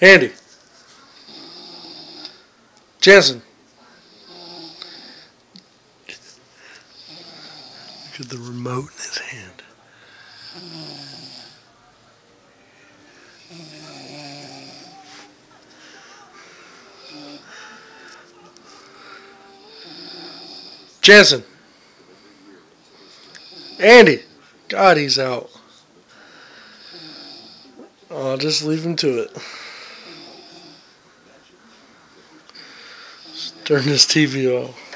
Andy. Jensen. Look at the remote in his hand. Jensen. Andy. God, he's out. I'll just leave him to it. Turn his TV off.